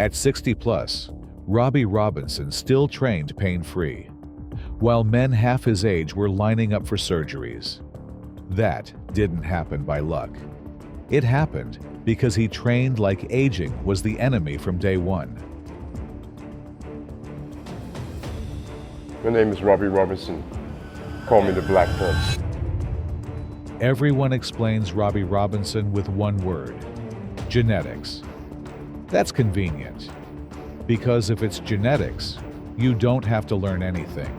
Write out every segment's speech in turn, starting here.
At 60 plus, Robbie Robinson still trained pain-free, while men half his age were lining up for surgeries. That didn't happen by luck. It happened because he trained like aging was the enemy from day one. My name is Robbie Robinson. Call me the Black Prince. Everyone explains Robbie Robinson with one word: genetics. That's convenient, because if it's genetics, you don't have to learn anything.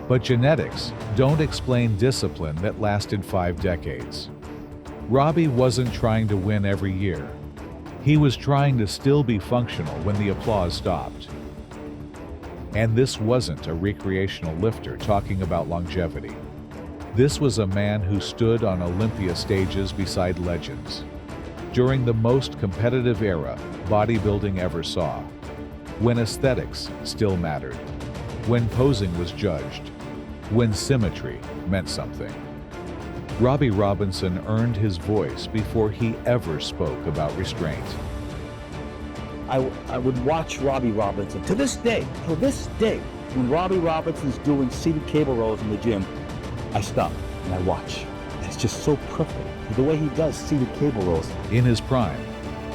But genetics don't explain discipline that lasted 5 decades. Robbie wasn't trying to win every year. He was trying to still be functional when the applause stopped. And this wasn't a recreational lifter talking about longevity. This was a man who stood on Olympia stages beside legends, during the most competitive era bodybuilding ever saw, when aesthetics still mattered, when posing was judged, when symmetry meant something. Robbie Robinson earned his voice before he ever spoke about restraint. I would watch Robbie Robinson. To this day, when Robbie Robinson's doing seated cable rows in the gym, I stop and I watch. It's just so perfect, the way he does seated cable rows. In his prime,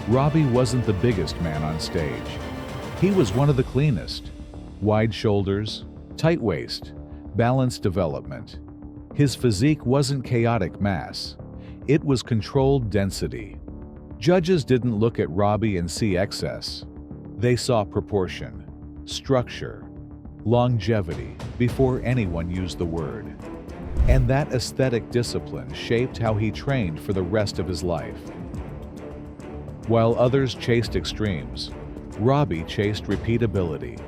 Robbie wasn't the biggest man on stage. He was one of the cleanest. Wide shoulders, tight waist, balanced development. His physique wasn't chaotic mass. It was controlled density. Judges didn't look at Robbie and see excess. They saw proportion, structure, longevity before anyone used the word. And that aesthetic discipline shaped how he trained for the rest of his life. While others chased extremes, Robbie chased repeatability.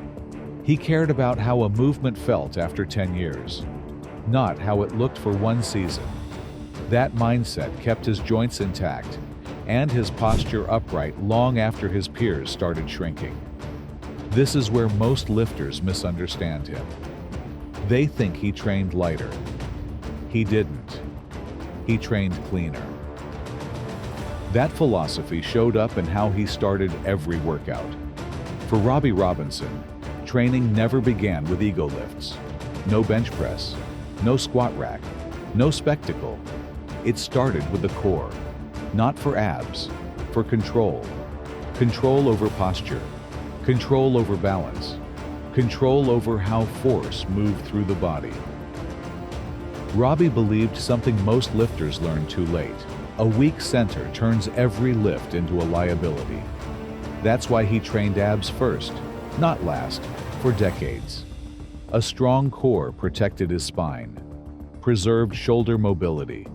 He cared about how a movement felt after 10 years, not how it looked for one season. That mindset kept his joints intact and his posture upright long after his peers started shrinking. This is where most lifters misunderstand him. They think he trained lighter. He didn't. He trained cleaner. That philosophy showed up in how he started every workout. For Robbie Robinson, training never began with ego lifts. No bench press, no squat rack, no spectacle. It started with the core, not for abs, for control. Control over posture, control over balance, control over how force moved through the body. Robbie believed something most lifters learn too late. A weak center turns every lift into a liability. That's why he trained abs first, not last, for decades. A strong core protected his spine, preserved shoulder mobility,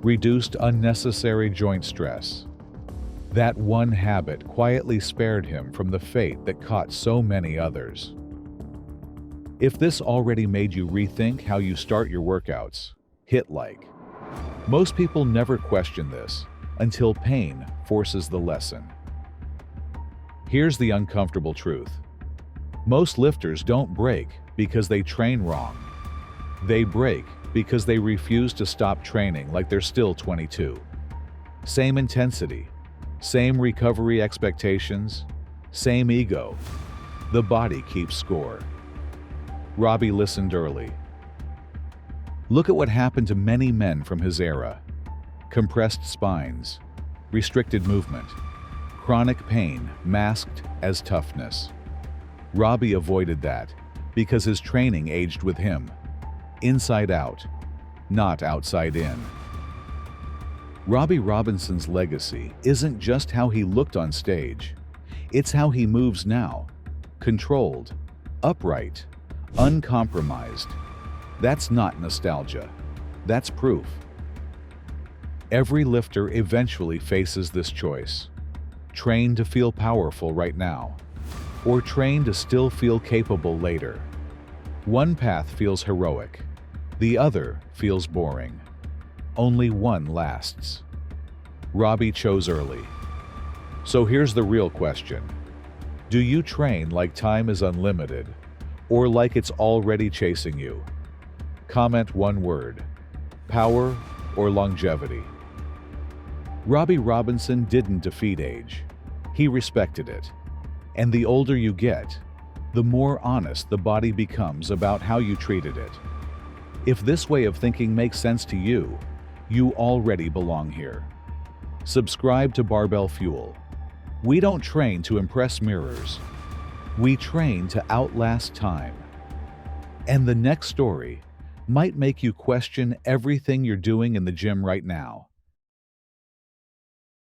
reduced unnecessary joint stress. That one habit quietly spared him from the fate that caught so many others. If this already made you rethink how you start your workouts, hit like. Most people never question this until pain forces the lesson. Here's the uncomfortable truth. Most lifters don't break because they train wrong. They break because they refuse to stop training like they're still 22. Same intensity, same recovery expectations, same ego. The body keeps score. Robbie listened early. Look at what happened to many men from his era. Compressed spines, restricted movement, chronic pain masked as toughness. Robbie avoided that because his training aged with him. Inside out, not outside in. Robbie Robinson's legacy isn't just how he looked on stage. It's how he moves now. Controlled, upright, uncompromised. That's not nostalgia. That's proof. Every lifter eventually faces this choice. Train to feel powerful right now, or train to still feel capable later. One path feels heroic. The other feels boring. Only one lasts. Robbie chose early. So here's the real question. Do you train like time is unlimited, or like it's already chasing you? Comment one word: power or longevity. Robbie Robinson didn't defeat age. He respected it. And the older you get, the more honest the body becomes about how you treated it. If this way of thinking makes sense to you, you already belong here. Subscribe to BarbellFuel. We don't train to impress mirrors. We train to outlast time. And the next story might make you question everything you're doing in the gym right now.